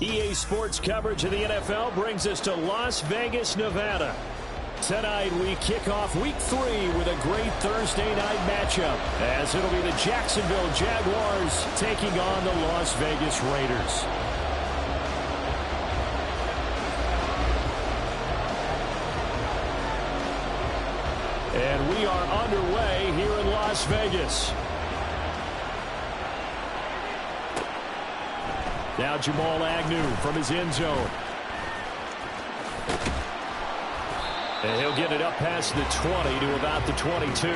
EA Sports coverage of the NFL brings us to Las Vegas, Nevada. Tonight we kick off Week 3 with a great Thursday night matchup, as it'll be the Jacksonville Jaguars taking on the Las Vegas Raiders. And we are underway here in Las Vegas. Now Jamal Agnew from his end zone. And he'll get it up past the 20 to about the 22.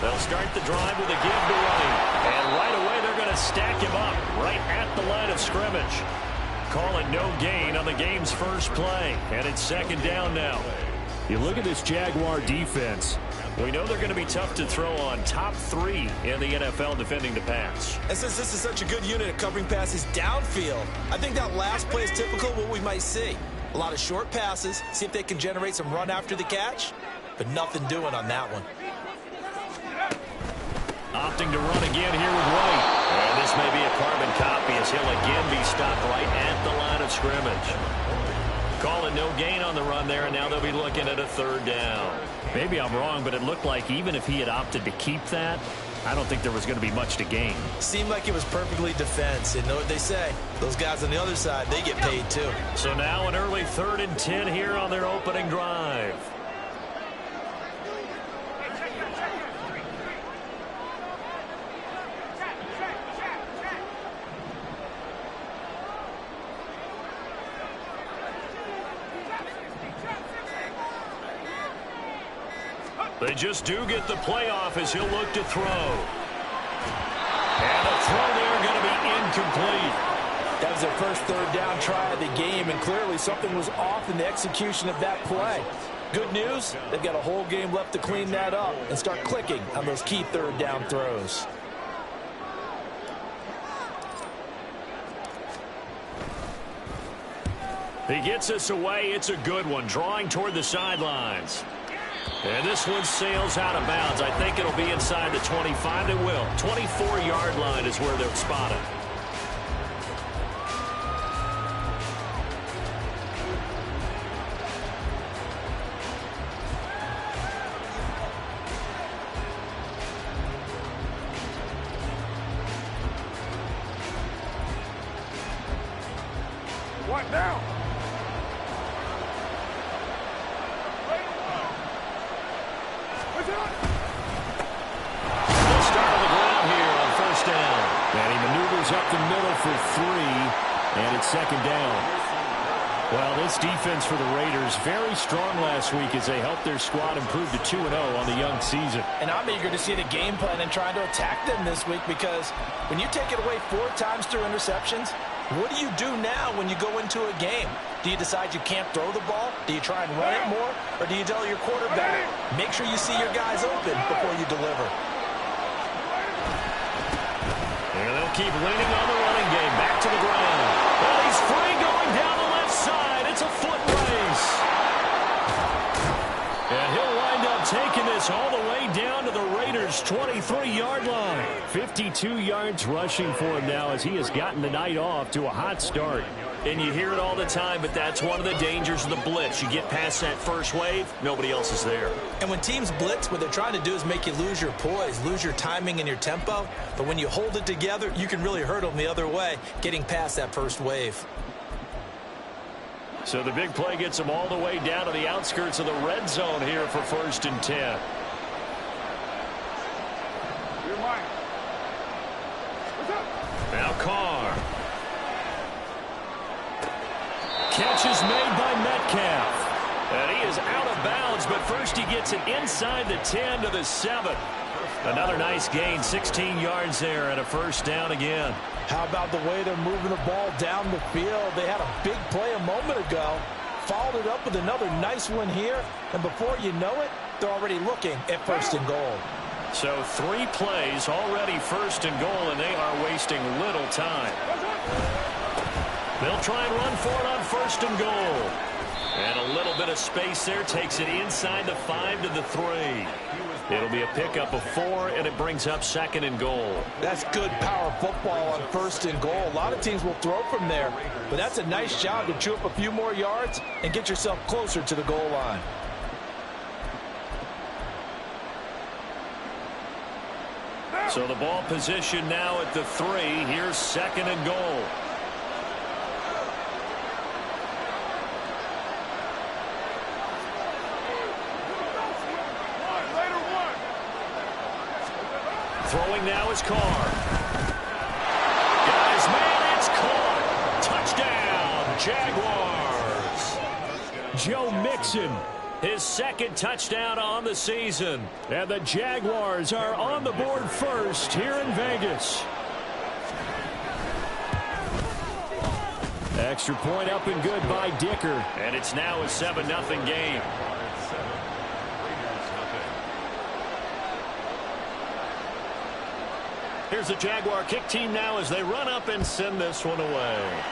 They'll start the drive with a give to running. And right away they're going to stack him up right at the line of scrimmage. Call it no gain on the game's first play. And it's second down now. You look at this Jaguar defense. We know they're going to be tough to throw on. Top 3 in the NFL defending the pass. And since this is such a good unit at covering passes downfield, I think that last play is typical of what we might see. A lot of short passes, see if they can generate some run after the catch, but nothing doing on that one. Opting to run again here with White. And this may be a carbon copy as he'll again be stopped right at the line of scrimmage. Call it no gain on the run there, and now they'll be looking at a third down. Maybe I'm wrong, but it looked like even if he had opted to keep that, I don't think there was going to be much to gain. Seemed like it was perfectly defense. And know what they say? Those guys on the other side, they get paid too. So now an early 3rd and 10 here on their opening drive. They just do get the playoff as he'll look to throw. And the throw there going to be incomplete. That was their first third down try of the game, and clearly something was off in the execution of that play. Good news, they've got a whole game left to clean that up and start clicking on those key third down throws. He gets us away. It's a good one, drawing toward the sidelines. And this one sails out of bounds. I think it'll be inside the 25. It will. 24-yard line is where they'll spot it. Now. They'll start on the ground here on first down. And he maneuvers up the middle for 3, and it's second down. Well, this defense for the Raiders, very strong last week as they helped their squad improve to 2-0 on the young season. And I'm eager to see the game plan and trying to attack them this week, because when you take it away 4 times through interceptions, what do you do now when you go into a game? Do you decide you can't throw the ball? Do you try and run it more? Or do you tell your quarterback, make sure you see your guys open before you deliver? And they'll keep leaning on the running game. Back to the ground. Well, he's free going down the left side. It's a foot race. And he'll wind up taking this all the way down to the Raiders' 23-yard line. 52 yards rushing for him now as he has gotten the night off to a hot start. And you hear it all the time, but that's one of the dangers of the blitz. You get past that first wave, nobody else is there. And when teams blitz, what they're trying to do is make you lose your poise, lose your timing and your tempo. But when you hold it together, you can really hurt them the other way, getting past that first wave. So the big play gets them all the way down to the outskirts of the red zone here for 1st and 10. You're mine. Now Carr. Catch is made by Metcalf. And he is out of bounds, but first he gets it inside the 10 to the 7. Another nice gain, 16 yards there, and a first down again. How about the way they're moving the ball down the field? They had a big play a moment ago, followed it up with another nice one here, and before you know it, they're already looking at 1st and goal. So 3 plays, already 1st and goal, and they are wasting little time. They'll try and run for it on 1st and goal. And a little bit of space there, takes it inside the 5 to the 3. It'll be a pickup of 4, and it brings up 2nd and goal. That's good power football on 1st and goal. A lot of teams will throw from there, but that's a nice job to chew up a few more yards and get yourself closer to the goal line. So the ball position now at the 3. Here's 2nd and goal. Throwing now is Carr. Guys, man, it's caught. Touchdown, Jaguars. Joe Mixon, His 2nd touchdown on the season. and the Jaguars are on the board first here in Vegas. Extra point up and good by Dicker. And it's now a 7-0 game. Here's the Jaguar kick team now as they run up and send this one away.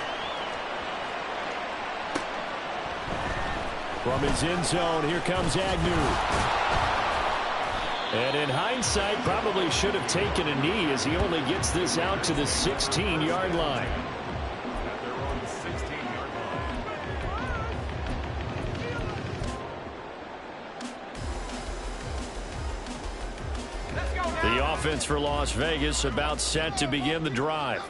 From his end zone, here comes Agnew. And in hindsight, probably should have taken a knee as he only gets this out to the 16-yard line. The offense for Las Vegas about set to begin the drive.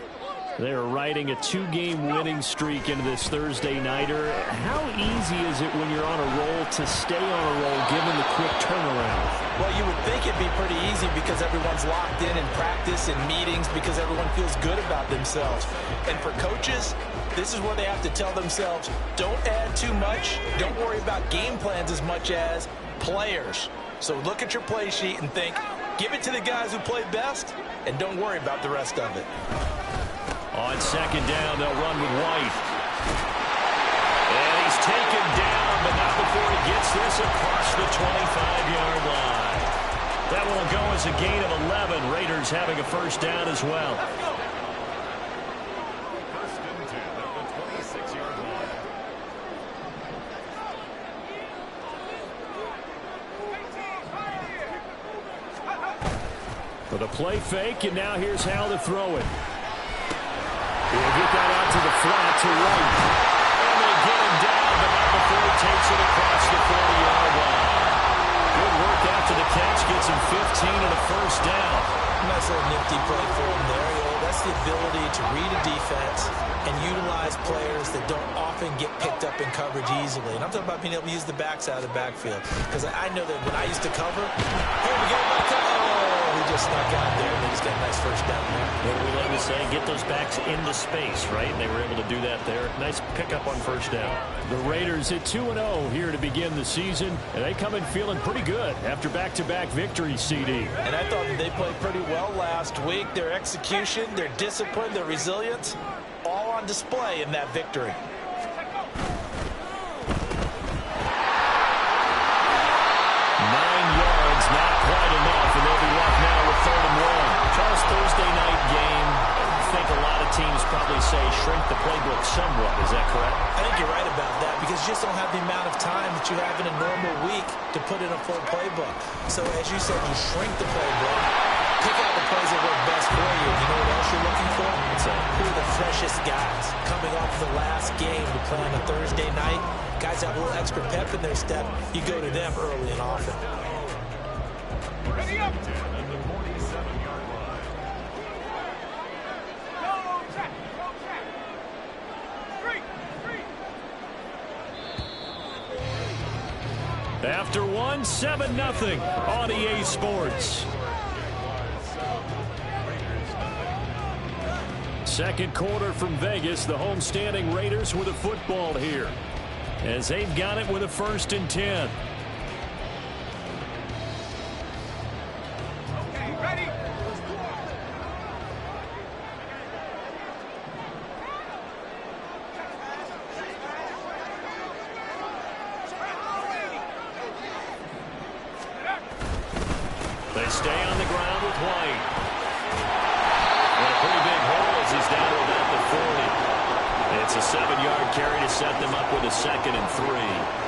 They are riding a 2-game winning streak into this Thursday nighter. How easy is it when you're on a roll to stay on a roll given the quick turnaround? Well, you would think it'd be pretty easy because everyone's locked in practice and meetings because everyone feels good about themselves. And for coaches, this is where they have to tell themselves, don't add too much. Don't worry about game plans as much as players. So look at your play sheet and think, give it to the guys who played best, and don't worry about the rest of it. On 2nd down, they'll run with White. And he's taken down, but not before he gets this across the 25-yard line. That will go as a gain of 11. Raiders having a first down as well. First and 10 at the 26-yard line. For the play fake, and now here's how to throw it. He'll get that out to the flat to White. And they get him down, but not before he takes it across the 40-yard line. Good work after the catch, gets him 15 and a first down. Nice little nifty play for him there. that's the ability to read a defense and utilize players that don't often get picked up in coverage easily. And I'm talking about being able to use the backside of the backfield. Because I know that when I used to cover, here we go, he just snuck out there, and they just got a nice first down there. What do we love to say? Get those backs into space, right? And they were able to do that there. Nice pickup on first down. The Raiders at 2-0 here to begin the season, and they come in feeling pretty good after back-to-back victories, CD. And I thought that they played pretty well last week. Their execution, their discipline, their resilience, all on display in that victory. 9 yards, not quite enough, and they'll be left now with 3rd and 1. Charles, Thursday night game, I think a lot of teams probably say shrink the playbook somewhat. Is that correct? I think you're right about that because you just don't have the amount of time that you have in a normal week to put in a full playbook. So as you said, you shrink the playbook, pick out the plays that work best for you. You know what else you're looking for? Who are the freshest guys coming off the last game to play on a Thursday night? Guys have a little extra pep in their step. You go to them early and often. Ready up. 10 at the 47-yard line. Go, check. Go, check. 3. After one, 7-0 on EA Sports. Second quarter from Vegas. The homestanding Raiders with a football here, as they've got it with a 1st and 10. Okay, ready? They stay on the ground with White. And a pretty big hole as he's down to about the 40. It's a 7-yard carry to set them up with a 2nd and 3.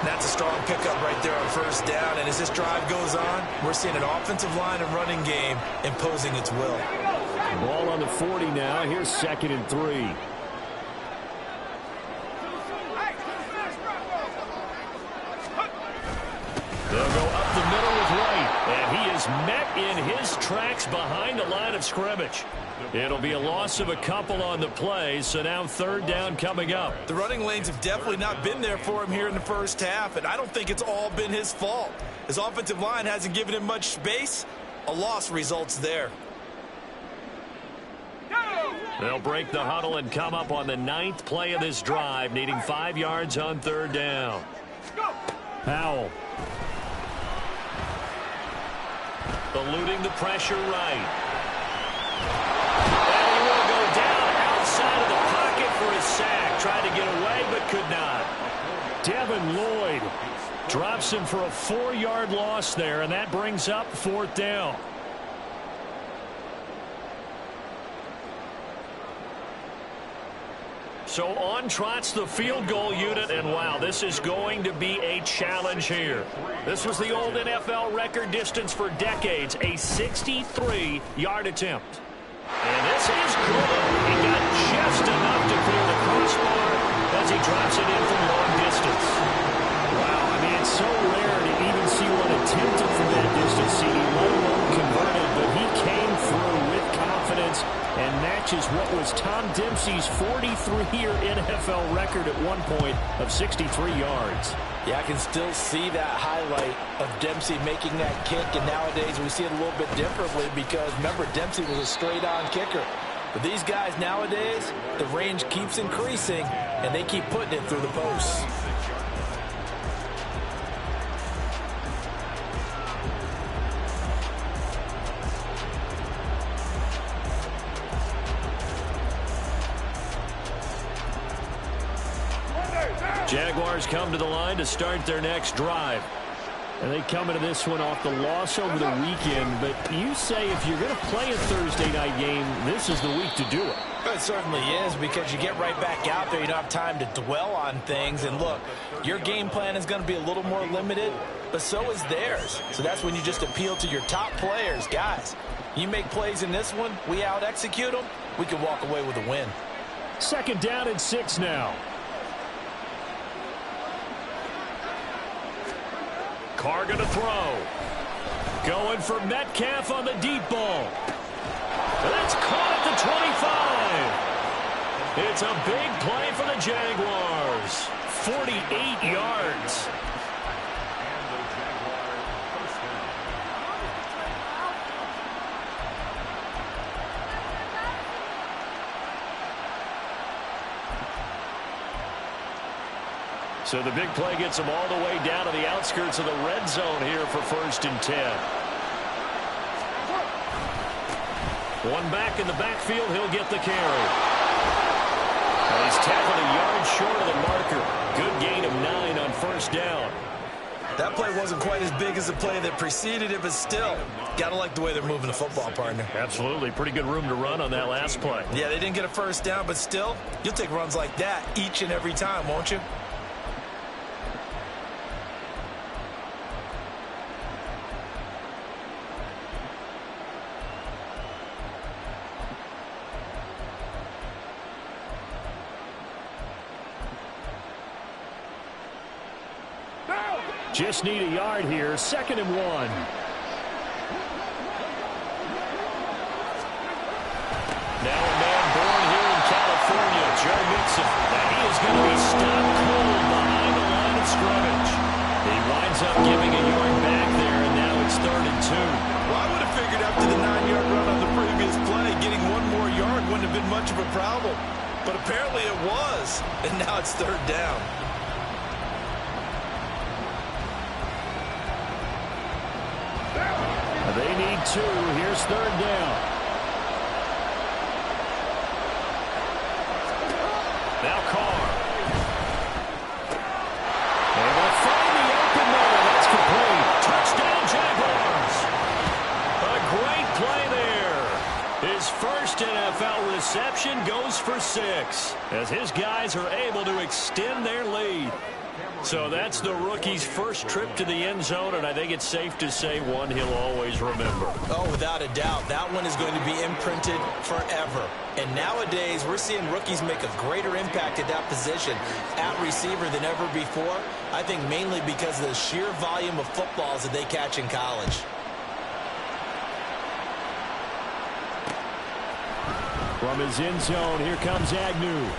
That's a strong pickup right there on first down. And as this drive goes on, we're seeing an offensive line and running game imposing its will. Ball on the 40 now. Here's 2nd and 3. They'll go up the middle with White, and he is met in his tracks behind the line of scrimmage. It'll be a loss of a couple on the play, so now 3rd down coming up. The running lanes have definitely not been there for him here in the first half, and I don't think it's all been his fault. His offensive line hasn't given him much space. A loss results there. They'll break the huddle and come up on the 9th play of this drive, needing 5 yards on 3rd down. Powell. Eluding the pressure right. And he will go down outside of the pocket for his sack. Tried to get away, but could not. Devin Lloyd drops him for a 4-yard loss there, and that brings up 4th down. So on trots the field goal unit, and wow, this is going to be a challenge here. This was the old NFL record distance for decades, a 63-yard attempt. And this is good. He got just enough to clear the crossbar as he drops it in from long distance. Wow, I mean, it's so rare to even see one attempted from that distance, CD, let alone converted, but he came through with confidence and matches what was Tom Dempsey's 43-year NFL record at one point of 63 yards. Yeah, I can still see that highlight of Dempsey making that kick, and nowadays we see it a little bit differently because, remember, Dempsey was a straight-on kicker. But these guys nowadays, the range keeps increasing, and they keep putting it through the posts. Jaguars come to the line to start their next drive. And they come into this one off the loss over the weekend. But you say if you're going to play a Thursday night game, this is the week to do it. It certainly is, because you get right back out there. You don't have time to dwell on things. And look, your game plan is going to be a little more limited, but so is theirs. So that's when you just appeal to your top players. Guys, you make plays in this one, we out-execute them, we can walk away with a win. 2nd down and 6 now. Carr going to throw. Going for Metcalf on the deep ball. That's caught at the 25. It's a big play for the Jaguars. 48 yards. So the big play gets him all the way down to the outskirts of the red zone here for 1st and 10. One back in the backfield, he'll get the carry. And he's tackled a yard short of the marker. Good gain of 9 on 1st down. That play wasn't quite as big as the play that preceded it, but still, got to like the way they're moving the football, partner. Absolutely. Pretty good room to run on that last play. Yeah, they didn't get a 1st down, but still, you'll take runs like that each and every time, won't you? Just need a yard here. 2nd and 1. Now a man born here in California, Joe Mixon. And he is going to be stopped cold behind the line of scrimmage. He winds up giving a yard back there, and now it's 3rd and 2. Well, I would have figured after the 9-yard run on the previous play, getting one more yard wouldn't have been much of a problem. But apparently it was, and now it's 3rd down. They need 2. Here's 3rd down. Now Carr. They will find the open man. That's complete. Touchdown, Jaguars. A great play there. His first NFL reception goes for 6 as his guys are able to extend their lead. So that's the rookie's first trip to the end zone, and I think it's safe to say one he'll always remember. Oh, without a doubt. That one is going to be imprinted forever. And nowadays, we're seeing rookies make a greater impact at that position at receiver than ever before. I think mainly because of the sheer volume of footballs that they catch in college. From his end zone, here comes Agnew.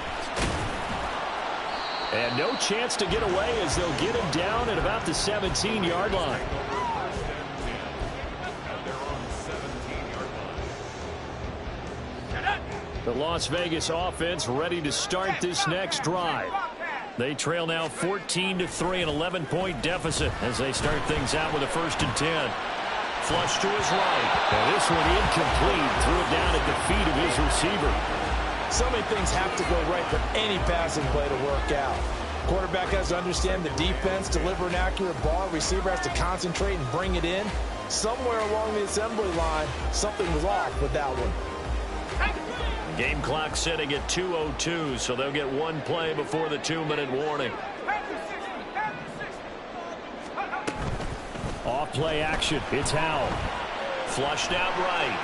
And no chance to get away as they'll get him down at about the 17-yard line. The Las Vegas offense ready to start this next drive. They trail now 14-3, an 11-point deficit as they start things out with a 1st and 10. Flush to his right. And this one incomplete. Threw it down at the feet of his receiver. So many things have to go right for any passing play to work out. Quarterback has to understand the defense, deliver an accurate ball. Receiver has to concentrate and bring it in. Somewhere along the assembly line, something was off with that one. Game clock setting at 2:02, so they'll get one play before the 2-minute warning. Off play action. It's Howell. Flushed out right.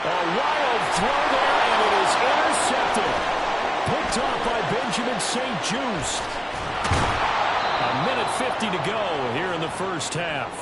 A wild throw there, and it is intercepted. Picked off by Benjamin St. Juste. A minute 50 to go here in the first half.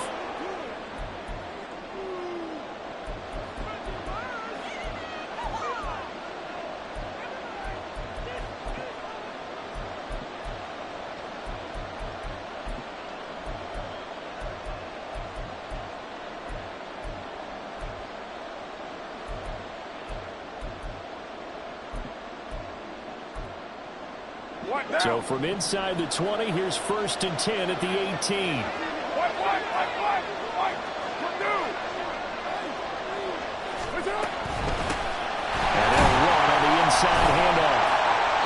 So from inside the 20, here's 1st and 10 at the 18. White. And they'll run on the inside handoff.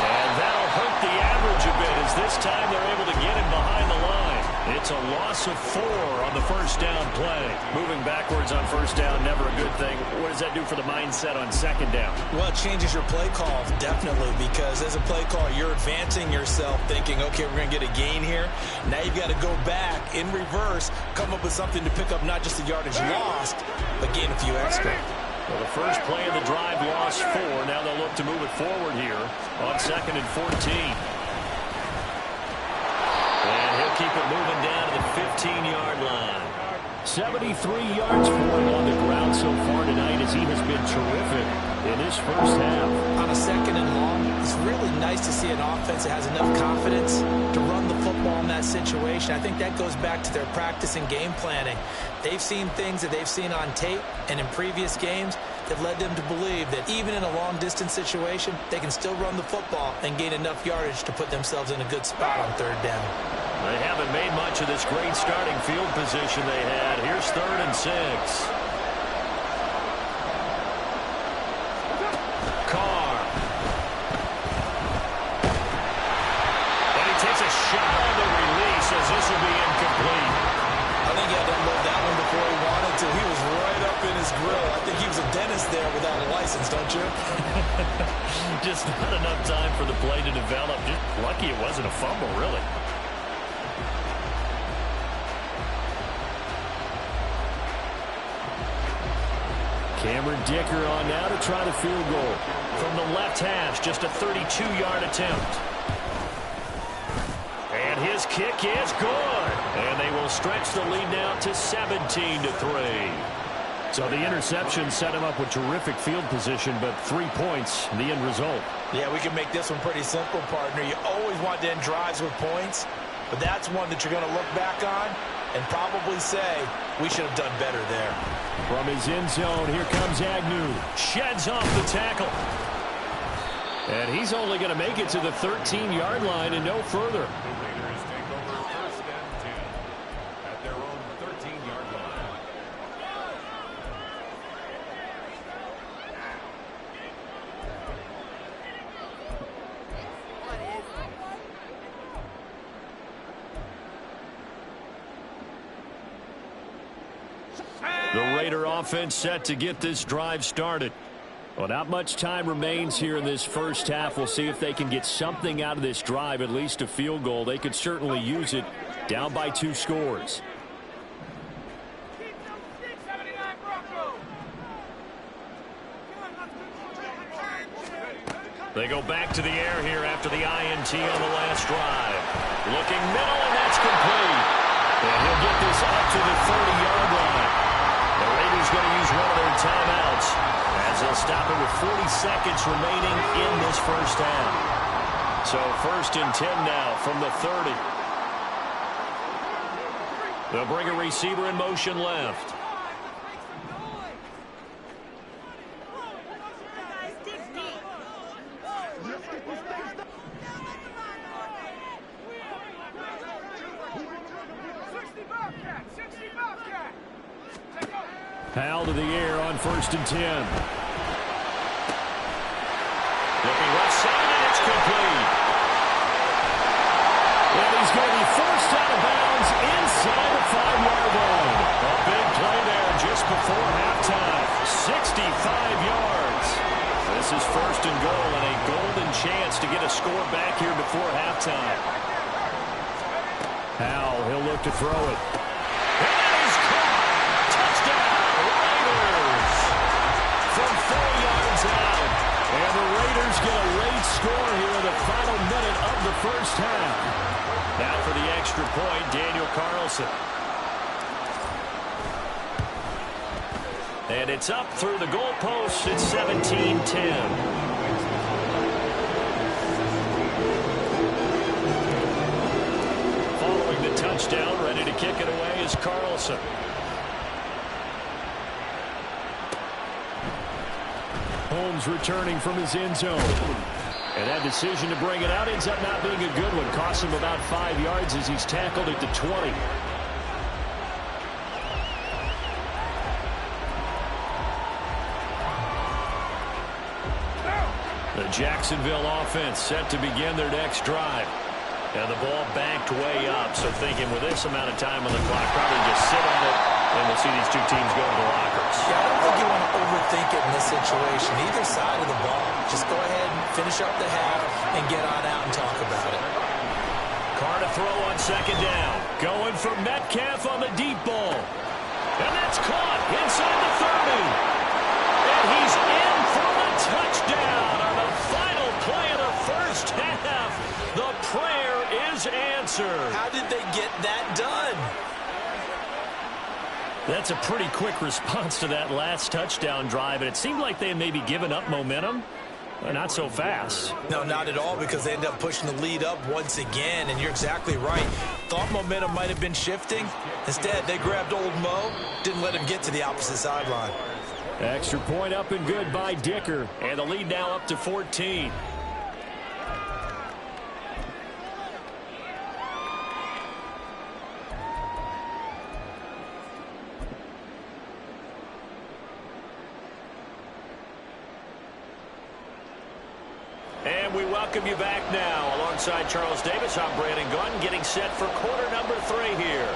And that'll hurt the average a bit as this time they're able to get him behind the line. It's a loss of 4 on the 1st down play. Moving backwards on 1st down, never a good thing. What does that do for the mindset on 2nd down? Well, it changes your play call, definitely, because as a play call, you're advancing yourself thinking, okay, we're going to get a gain here. Now you've got to go back in reverse, come up with something to pick up not just the yardage lost, but gain a few extra. Well, the first play of the drive lost 4. Now they'll look to move it forward here on 2nd and 14. And he'll keep it moving down to the 15-yard line. 73 yards for him on the ground so far tonight as he has been terrific. in this first half. On a 2nd and long, it's really nice to see an offense that has enough confidence to run the football in that situation. I think that goes back to their practice and game planning. They've seen things that they've seen on tape and in previous games that led them to believe that even in a long-distance situation, they can still run the football and gain enough yardage to put themselves in a good spot on 3rd down. They haven't made much of this great starting field position they had. Here's 3rd and 6. Carr. And he takes a shot on the release as this will be incomplete. I think he had to unload that one before he wanted to. He was right up in his grill. I think he was a dentist there without a license, don't you? Just not enough time for the play to develop. Just lucky it wasn't a fumble, really. Cameron Dicker on now to try the field goal. From the left hash, just a 32-yard attempt. And his kick is good. And they will stretch the lead now to 17-3. So the interception set him up with terrific field position, but 3 points, the end result. Yeah, we can make this one pretty simple, partner. You always want to end drives with points, but that's one that you're going to look back on and probably say, we should have done better there. From his end zone, here comes Agnew. Sheds off the tackle. And he's only going to make it to the 13-yard line and no further. The Raiders take over 1st and 10 at their own 13-yard line. The Raider offense set to get this drive started. Well, not much time remains here in this first half. We'll see if they can get something out of this drive, at least a field goal. They could certainly use it, down by 2 scores. They go back to the air here after the INT on the last drive. Looking middle, and that's complete. And he'll get this up to the 30-yard line. The Raiders going to use one of their timeouts as they'll stop it with 40 seconds remaining in this first half. So 1st and 10 now from the 30. They'll bring a receiver in motion left. Powell to the air on 1st and 10. Looking left side, and it's complete. And he's going to be forced out of bounds inside the 5-yard line. A big play there just before halftime. 65 yards. This is 1st and goal and a golden chance to get a score back here before halftime. Powell, he'll look to throw it. And that is caught. Touchdown, Raiders. From 4 yards out. And the Raiders get a late score here in the final minute of the first half. Now for the extra point, Daniel Carlson. And it's up through the goalposts. It's 17-10. Touchdown, ready to kick it away is Carlson. Holmes returning from his end zone. And that decision to bring it out ends up not being a good one. Costs him about 5 yards as he's tackled at the 20. The Jacksonville offense set to begin their next drive. And the ball backed way up, so thinking with this amount of time on the clock, probably just sit on it, and we'll see these two teams go to the lockers. Yeah, I don't think you want to overthink it in this situation. Either side of the ball. Just go ahead and finish up the half and get on out and talk about it. Carr to throw on 2nd down. Going for Metcalf on the deep ball. And that's caught inside the 30. And he's in for the touchdown on the final play of the first half. The prayer is answered. How did they get that done? That's a pretty quick response to that last touchdown drive, and it seemed like they had maybe given up momentum. Not so fast. No, not at all, because they ended up pushing the lead up once again, and you're exactly right. Thought momentum might have been shifting. Instead, they grabbed old Mo, didn't let him get to the opposite sideline. Extra point up and good by Dicker. And the lead now up to 14. And we welcome you back now. Alongside Charles Davis, I'm Brandon Gunn, getting set for quarter number 3 here.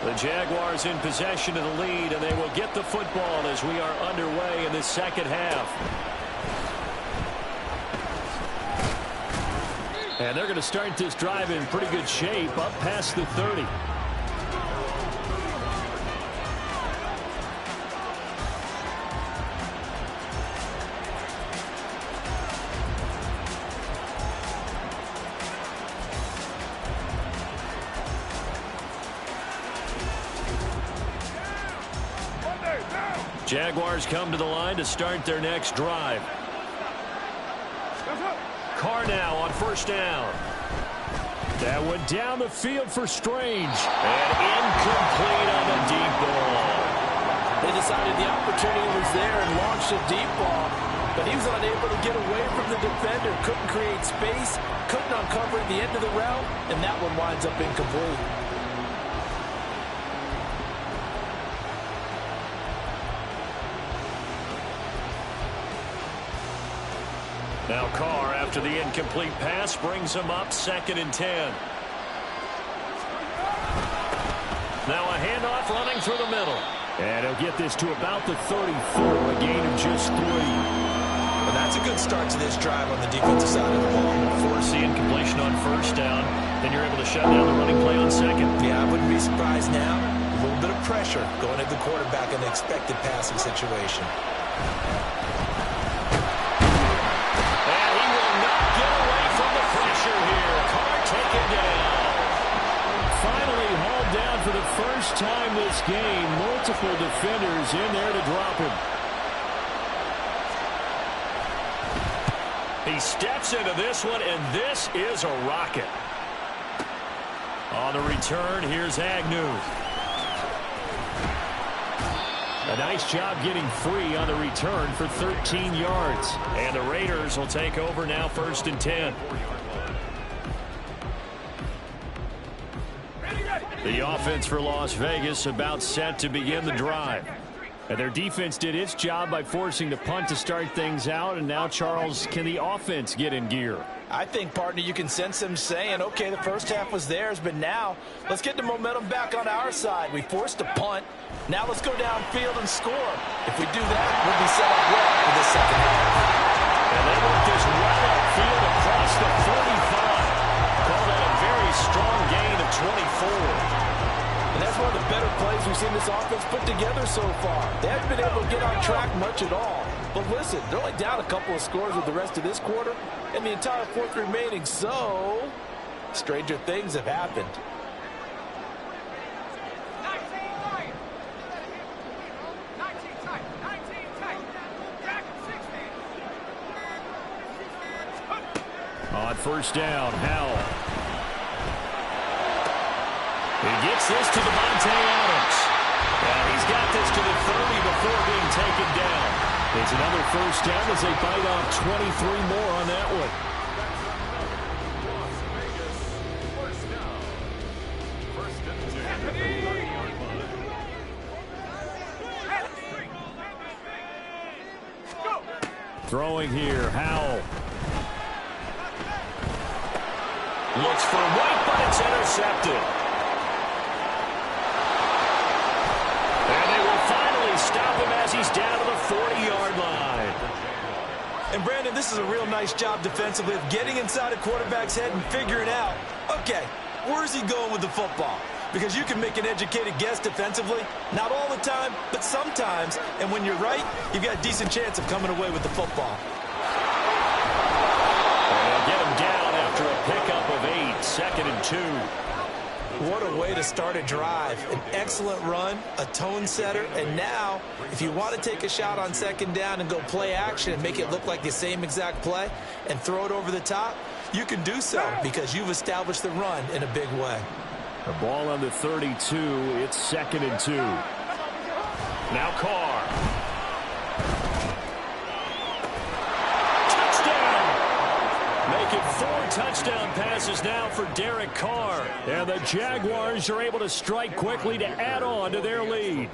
The Jaguars in possession of the lead, and they will get the football as we are underway in the second half. And they're going to start this drive in pretty good shape, up past the 30. Jaguars come to the line to start their next drive. Carr now on first down. That went down the field for Strange. And incomplete on the deep ball. They decided the opportunity was there and launched a deep ball, but he was unable to get away from the defender. Couldn't create space, couldn't uncover the end of the route, and that one winds up incomplete. Now Carr, after the incomplete pass, brings him up 2nd and 10. Now a handoff running through the middle. And he'll get this to about the 34, a gain of just 3. Well, that's a good start to this drive on the defensive side of the ball. Force the incompletion on first down, then you're able to shut down the running play on second. Yeah, I wouldn't be surprised now. A little bit of pressure going at the quarterback in an expected passing situation. For the first time this game, multiple defenders in there to drop him. He steps into this one, and this is a rocket. On the return, here's Agnew. A nice job getting free on the return for 13 yards. And the Raiders will take over now 1st and 10. The offense for Las Vegas about set to begin the drive. And their defense did its job by forcing the punt to start things out. And now, Charles, can the offense get in gear? I think, partner, you can sense them saying, okay, the first half was theirs, but now let's get the momentum back on our side. We forced a punt. Now let's go downfield and score. If we do that, we'll be set up well for this second half. And they work this right upfield across the 45. Call that a very strong gain of 24. And that's one of the better plays we've seen this offense put together so far. They haven't been able to get on track much at all. But listen, they're only down a couple of scores with the rest of this quarter and the entire 4th remaining. So, stranger things have happened. On first down, Howell. He gets this to Devontae Adams. And he's got this to the 30 before being taken down. It's another first down as they bite off 23 more on that one. Throwing here, Howell. Looks for White, but it's intercepted. And they will finally stop him as he's down to the 40-yard line. And, Brandon, this is a real nice job defensively of getting inside a quarterback's head and figuring out, okay, where's he going with the football? Because you can make an educated guess defensively, not all the time, but sometimes. And when you're right, you've got a decent chance of coming away with the football. And get him down after a pickup of 8, 2nd and 2. What a way to start a drive. An excellent run, a tone setter, and now, if you want to take a shot on 2nd down and go play action and make it look like the same exact play and throw it over the top, you can do so because you've established the run in a big way. The ball on the 32. It's 2nd and 2. Now Carr. Make it 4 touchdown passes now for Derek Carr. And the Jaguars are able to strike quickly to add on to their lead.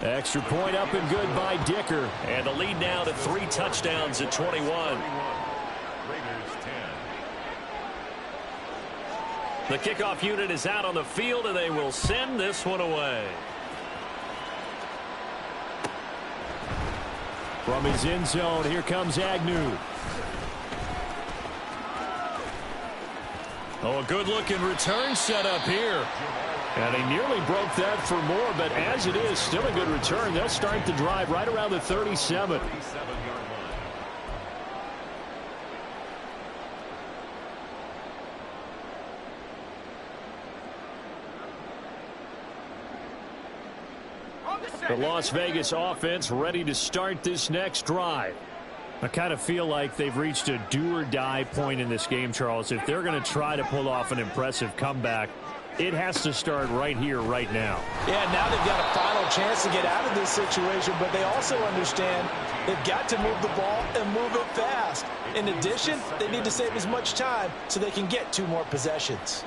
Extra point up and good by Dicker. And the lead now to 3 touchdowns at 21. Raiders 10. The kickoff unit is out on the field, and they will send this one away. From his end zone, here comes Agnew. Oh, a good-looking return set up here. And he nearly broke that for more, but as it is, still a good return. They'll start the drive right around the 37. 37-yard line. The Las Vegas offense ready to start this next drive. I kind of feel like they've reached a do-or-die point in this game, Charles. If they're going to try to pull off an impressive comeback, it has to start right here, right now. Yeah, now they've got a final chance to get out of this situation, but they also understand they've got to move the ball and move it fast. In addition, they need to save as much time so they can get 2 more possessions.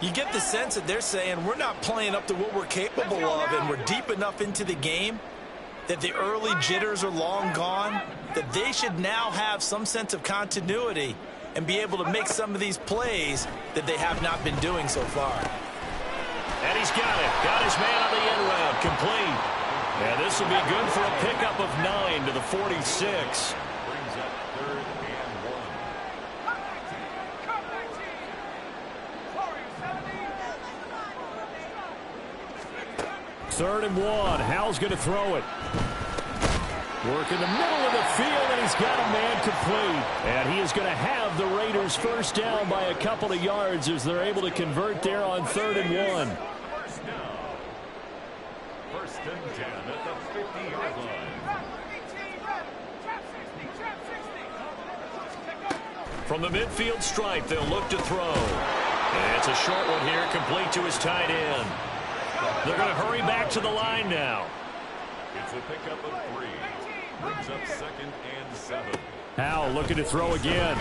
You get the sense that they're saying we're not playing up to what we're capable of, and we're deep enough into the game that the early jitters are long gone, that they should now have some sense of continuity and be able to make some of these plays that they have not been doing so far. And he's got it. Got his man on the end route. Complete. And this will be good for a pickup of 9 to the 46. Brings up 3rd and 1. 3rd and 1. Howell's going to throw it. Work in the middle of the field, and he's got a man complete. And he is going to have the Raiders first down by a couple of yards as they're able to convert there on 3rd and 1. First down. 1st and 10 at the 50-yard line. From the midfield stripe, they'll look to throw. And it's a short one here, complete to his tight end. They're going to hurry back to the line now. It's a pickup of 3. Brings up 2nd and 7. Howell looking to throw again.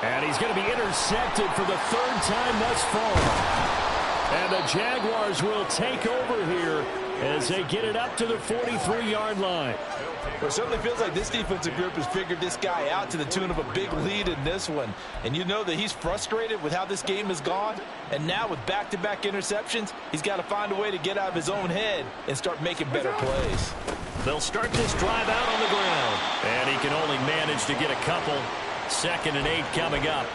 And he's going to be intercepted for the 3rd time thus far. And the Jaguars will take over here as they get it up to the 43-yard line. Well, it certainly feels like this defensive group has figured this guy out to the tune of a big lead in this one. And you know that he's frustrated with how this game has gone. And now with back-to-back interceptions, he's got to find a way to get out of his own head and start making better plays. They'll start this drive out on the ground. And he can only manage to get a couple. 2nd and 8 coming up.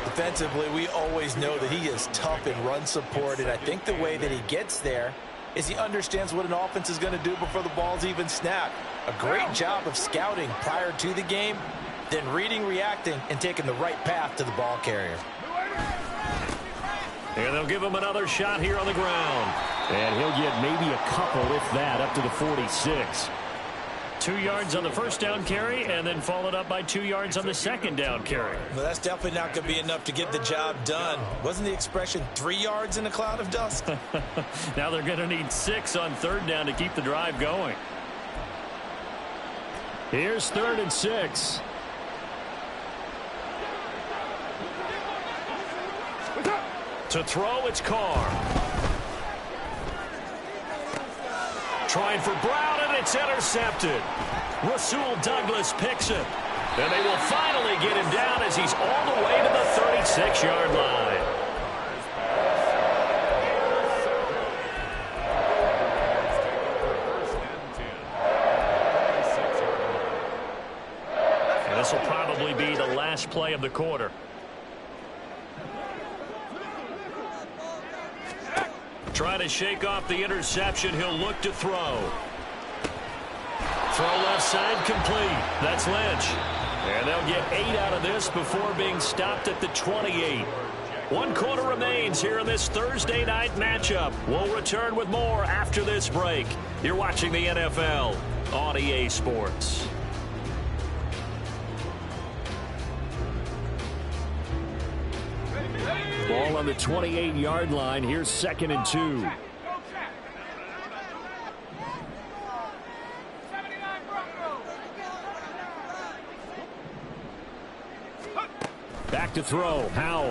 Defensively, we always know that he is tough in run support. And I think the way that he gets there is he understands what an offense is going to do before the ball's even snapped. A great job of scouting prior to the game, then reading, reacting, and taking the right path to the ball carrier. And they'll give him another shot here on the ground. And he'll get maybe a couple, if that, up to the 46. 2 yards on the first down carry, and then followed up by 2 yards on the second down carry. Well, that's definitely not going to be enough to get the job done. Wasn't the expression 3 yards in a cloud of dust? Now they're going to need 6 on 3rd down to keep the drive going. Here's 3rd and 6. To throw, it's Carr. Trying for Brown, and it's intercepted. Rasul Douglas picks it. And they will finally get him down as he's all the way to the 36-yard line. This will probably be the last play of the quarter. Trying to shake off the interception. He'll look to throw. Throw left side complete. That's Lynch. And they'll get 8 out of this before being stopped at the 28. 1 quarter remains here in this Thursday night matchup. We'll return with more after this break. You're watching the NFL on EA Sports. Ball on the 28-yard line. Here's 2nd and 2. Back to throw. Howell.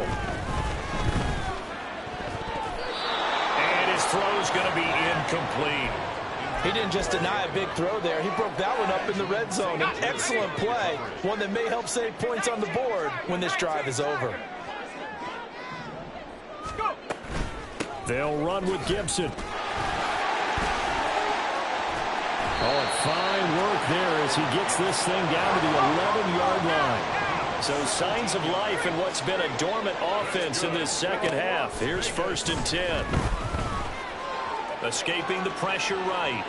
And his throw's going to be incomplete. He didn't just deny a big throw there. He broke that one up in the red zone. An excellent play. One that may help save points on the board when this drive is over. They'll run with Gibson. Oh, fine work there as he gets this thing down to the 11-yard line. So signs of life in what's been a dormant offense in this second half. Here's 1st and 10. Escaping the pressure right.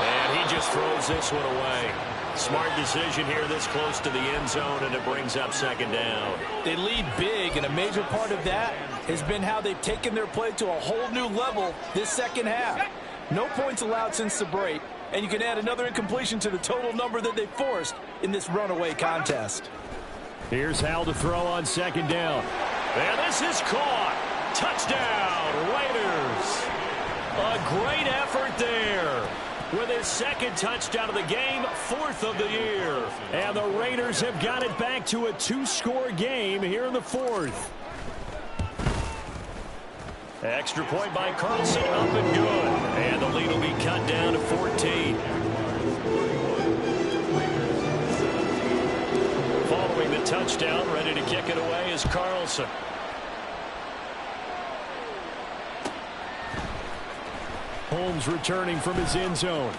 And he just throws this one away. Smart decision here this close to the end zone, and it brings up 2nd down. They lead big, and a major part of that has been how they've taken their play to a whole new level this second half. No points allowed since the break, and you can add another incompletion to the total number that they forced in this runaway contest. Here's Howell to throw on 2nd down. And this is caught. Touchdown, Raiders. A great effort there. With his 2nd touchdown of the game, 4th of the year. And the Raiders have got it back to a 2-score game here in the 4th. Extra point by Carlson, up and good. And the lead will be cut down to 14. Following the touchdown, ready to kick it away is Carlson. Holmes returning from his end zone.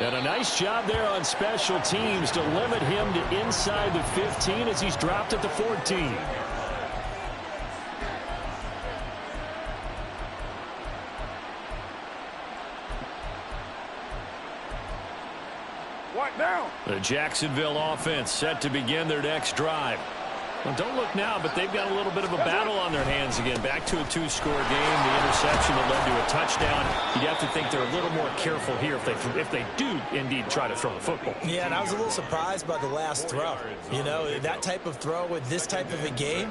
And a nice job there on special teams to limit him to inside the 15 as he's dropped at the 14. What now? The Jacksonville offense set to begin their next drive. Well, don't look now, but they've got a little bit of a battle on their hands again. Back to a 2-score game. The interception that led to a touchdown. You'd have to think they're a little more careful here if they do indeed try to throw the football. Yeah, and I was a little surprised by the last throw. You know, that type of throw with this type of a game,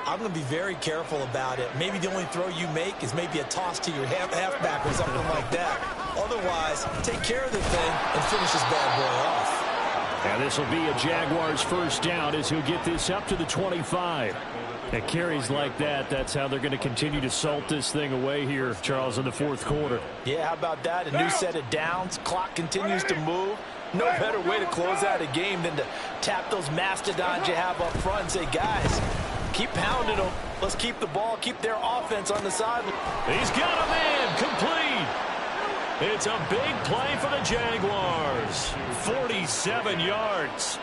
I'm going to be very careful about it. Maybe the only throw you make is maybe a toss to your halfback or something like that. Otherwise, take care of the thing and finish this bad boy off. And this will be a Jaguars 1st down as he'll get this up to the 25. At carries like that, that's how they're going to continue to salt this thing away here, Charles, in the 4th quarter. Yeah, how about that? A new set of downs. Clock continues to move. No better way to close out a game than to tap those mastodons you have up front and say, guys, keep pounding them. Let's keep the ball, keep their offense on the sideline. He's got a man complete. It's a big play for the Jaguars. 47 yards.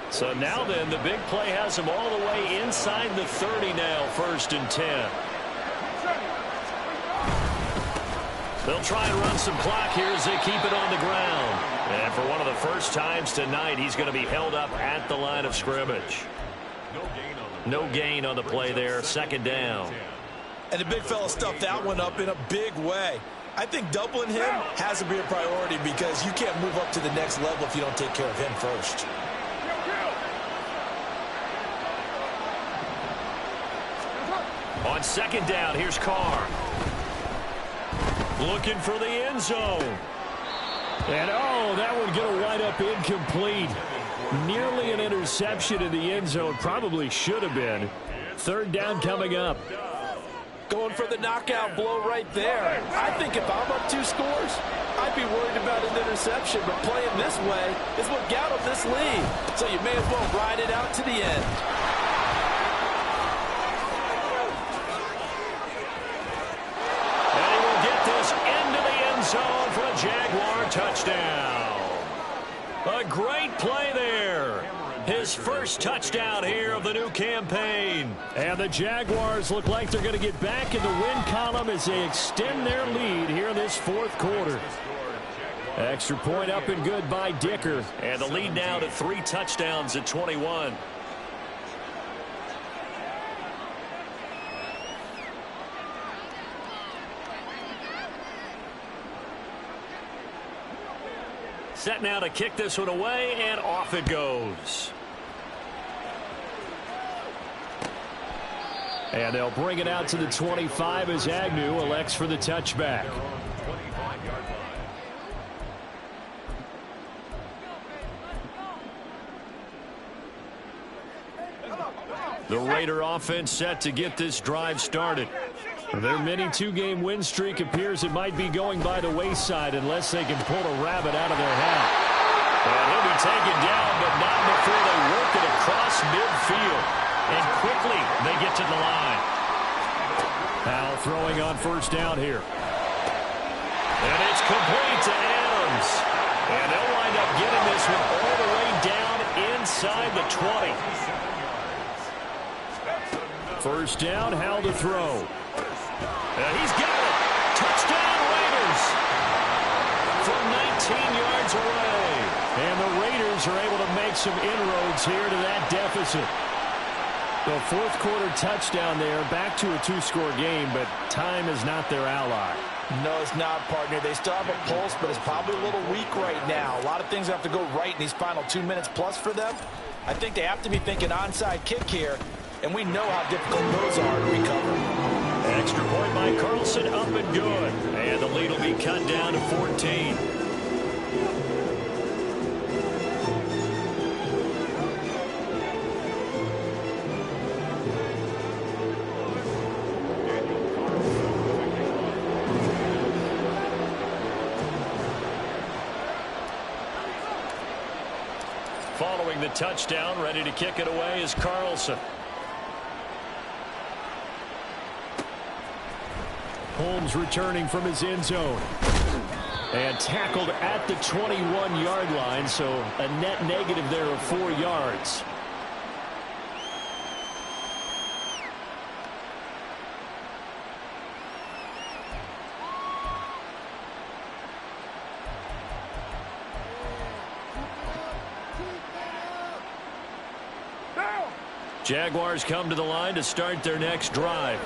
So now then, the big play has them all the way inside the 30 now, 1st and 10. They'll try and run some clock here as they keep it on the ground. And for one of the first times tonight, he's going to be held up at the line of scrimmage. No gain on the play there, 2nd down. And the big fella stuffed that one up in a big way. I think doubling him has to be a priority because you can't move up to the next level if you don't take care of him first. On 2nd down, here's Carr. Looking for the end zone. And, oh, that one going to wind up incomplete. Nearly an interception in the end zone. Probably should have been. 3rd down coming up. Going for the knockout blow right there. I think if I'm up 2 scores, I'd be worried about an interception. But playing this way is what got him this lead. So you may as well ride it out to the end. And he will get this into the end zone for a Jaguar touchdown. A great play there. His first touchdown here of the new campaign. And the Jaguars look like they're going to get back in the win column as they extend their lead here in this fourth quarter. Extra point up and good by Dicker. And the lead now to 3 touchdowns at 21. Set now to kick this one away, and off it goes. And they'll bring it out to the 25 as Agnew elects for the touchback. The Raider offense set to get this drive started. Their mini 2-game win streak appears it might be going by the wayside unless they can pull a rabbit out of their hat. And he'll be taken down, but not before they work it across midfield. And quickly they get to the line. Now throwing on first down here. And it's complete to Adams. And they'll wind up getting this one all the way down inside the 20. First down, how to throw. He's got it. Touchdown Raiders from 19 yards away. And the Raiders are able to make some inroads here to that deficit. The fourth quarter touchdown there, back to a 2-score game, but time is not their ally. No, it's not, partner. They still have a pulse, but it's probably a little weak right now. A lot of things have to go right in these final 2 minutes plus for them. I think they have to be thinking onside kick here, and we know how difficult those are to recover. Extra point by Carlson, up and good. And the lead will be cut down to 14. Following the touchdown, ready to kick it away is Carlson. Holmes returning from his end zone. And tackled at the 21-yard line, so a net negative there of 4 yards. Jaguars come to the line to start their next drive.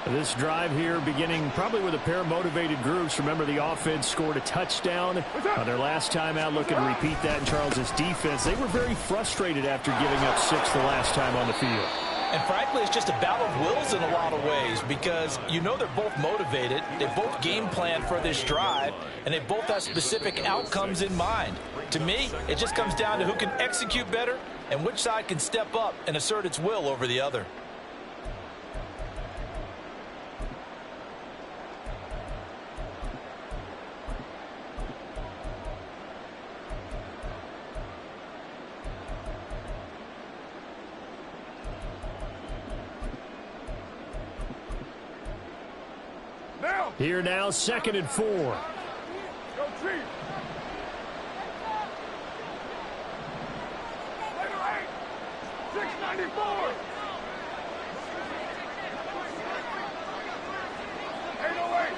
This drive here beginning probably with a pair of motivated groups. Remember, the offense scored a touchdown their last time out. Looking to repeat that in Charles's defense. They were very frustrated after giving up 6 the last time on the field. And frankly, it's just a battle of wills in a lot of ways because you know they're both motivated. They both game plan for this drive, and they both have specific outcomes in mind. To me, it just comes down to who can execute better and which side can step up and assert its will over the other. Here now, 2nd and 4. Go Chiefs. Later 8. 694. 808.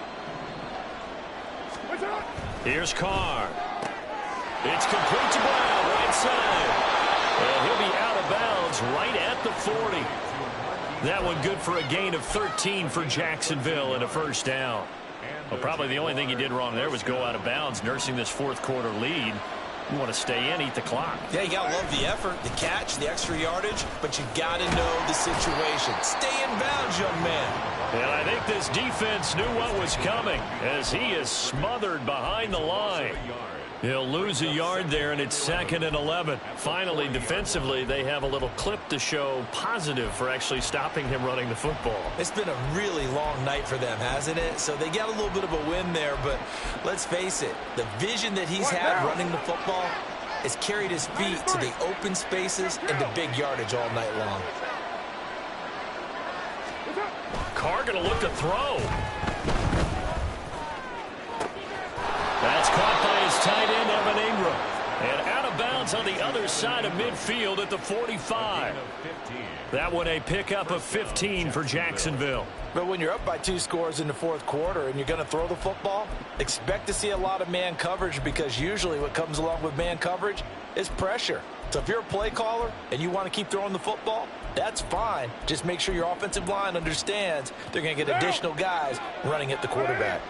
What's up? Here's Carr. It's complete to Brown, right side. And he'll be out of bounds right at the 40. That one good for a gain of 13 for Jacksonville and a first down. Well, probably the only thing he did wrong there was go out of bounds, nursing this fourth quarter lead. You want to stay in, eat the clock. Yeah, you got to love the effort, the catch, the extra yardage, but you got to know the situation. Stay in bounds, young man. And I think this defense knew what was coming as he is smothered behind the line. He'll lose a yard there, and it's 2nd and 11. Finally, defensively, they have a little clip to show positive for actually stopping him running the football. It's been a really long night for them, hasn't it? So they got a little bit of a win there, but let's face it, the vision that he's had running the football has carried his feet to the open spaces and the big yardage all night long. Carr going to look to throw. That's caught by his tight end, Evan Ingram. And out of inbounds on the other side of midfield at the 45. That one a pickup of 15 for Jacksonville. But when you're up by 2 scores in the fourth quarter and you're going to throw the football, expect to see a lot of man coverage, because usually what comes along with man coverage is pressure. So if you're a play caller and you want to keep throwing the football, that's fine. Just make sure your offensive line understands they're going to get additional guys running at the quarterback.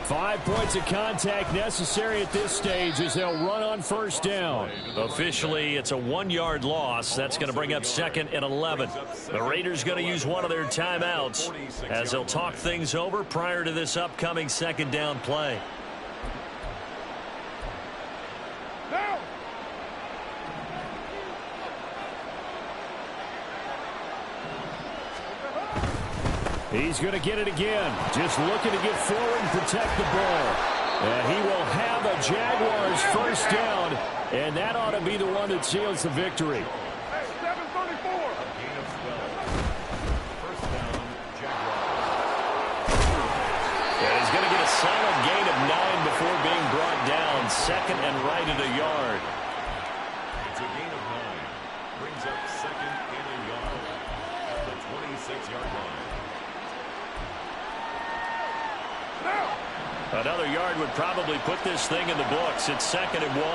5 points of contact necessary at this stage as they'll run on first down. Officially, it's a 1-yard loss. That's going to bring up 2nd and 11. The Raiders going to use one of their timeouts as they'll talk things over prior to this upcoming 2nd down play. He's going to get it again. Just looking to get forward and protect the ball. And he will have a Jaguars first down, and that ought to be the one that seals the victory. And he's going to get a solid gain of 9 before being brought down. 2nd and right at a yard. It's a gain of 9. Brings up 2nd and a yard at the 26-yard line. Another yard would probably put this thing in the books. It's 2nd and 1.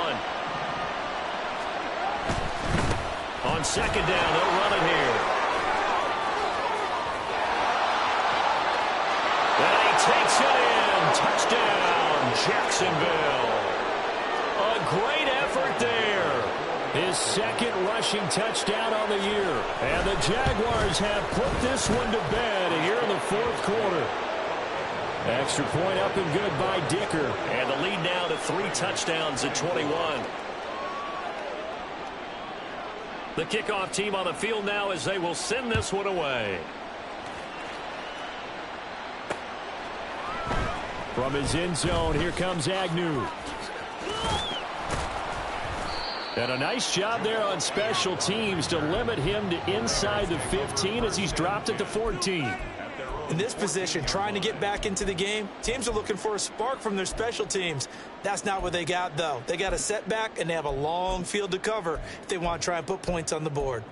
On 2nd down, they'll run it here. And he takes it in. Touchdown, Jacksonville. A great effort there. His 2nd rushing touchdown on the year. And the Jaguars have put this one to bed here in the fourth quarter. Extra point up and good by Dicker. And the lead now to 3 touchdowns at 21. The kickoff team on the field now as they will send this one away. From his end zone, here comes Agnew. And a nice job there on special teams to limit him to inside the 15 as he's dropped at the 14. In this position, trying to get back into the game, teams are looking for a spark from their special teams. That's not what they got, though. They got a setback, and they have a long field to cover if they want to try and put points on the board.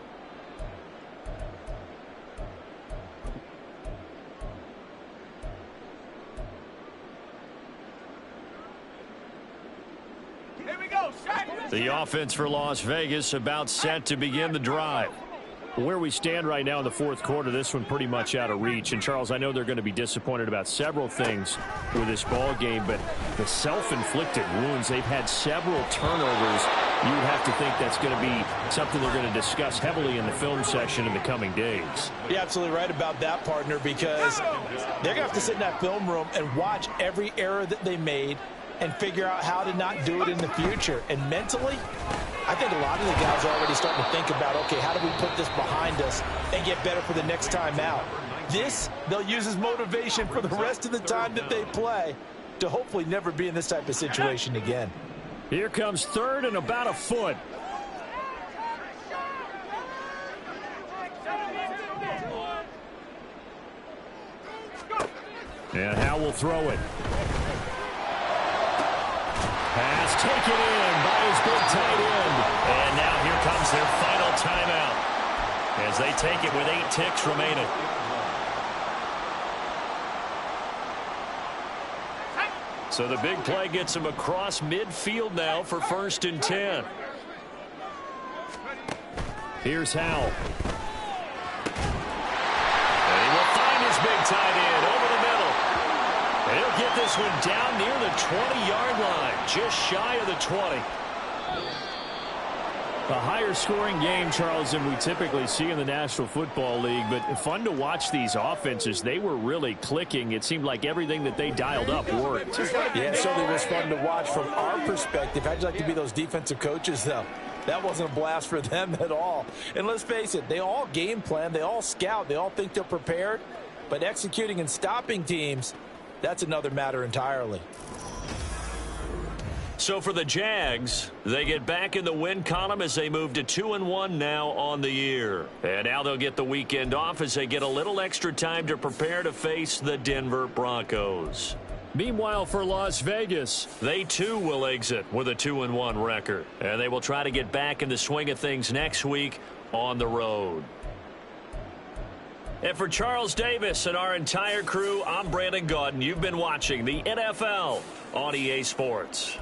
The offense for Las Vegas about set to begin the drive. Where we stand right now in the fourth quarter, this one pretty much out of reach. And, Charles, I know they're going to be disappointed about several things with this ball game, but the self-inflicted wounds, they've had several turnovers. You would have to think that's going to be something they're going to discuss heavily in the film session in the coming days. You're absolutely right about that, partner, because they're going to have to sit in that film room and watch every error that they made and figure out how to not do it in the future. And mentally, I think a lot of the guys are already starting to think about, okay, how do we put this behind us and get better for the next time out? This, they'll use as motivation for the rest of the time that they play to hopefully never be in this type of situation again. Here comes 3rd and about a foot. And Howe will throw it. Pass taken in by his big tight end. And now here comes their final timeout as they take it with 8 ticks remaining. So the big play gets him across midfield now for 1st and 10. Here's Howe. And he will find his big tight end over the middle. And he'll get this one down near the 20-yard line, just shy of the 20. A higher scoring game, Charles, than we typically see in the National Football League, but fun to watch these offenses. They were really clicking. It seemed like everything that they dialed up worked. Yeah, it certainly was fun to watch from our perspective. How'd you like to be those defensive coaches, though? That wasn't a blast for them at all. And let's face it, they all game plan, they all scout, they all think they're prepared, but executing and stopping teams, that's another matter entirely. So for the Jags, they get back in the win column as they move to 2-1 now on the year. And now they'll get the weekend off as they get a little extra time to prepare to face the Denver Broncos. Meanwhile, for Las Vegas, they too will exit with a 2-1 record. And they will try to get back in the swing of things next week on the road. And for Charles Davis and our entire crew, I'm Brandon Gaudin. You've been watching the NFL on EA Sports.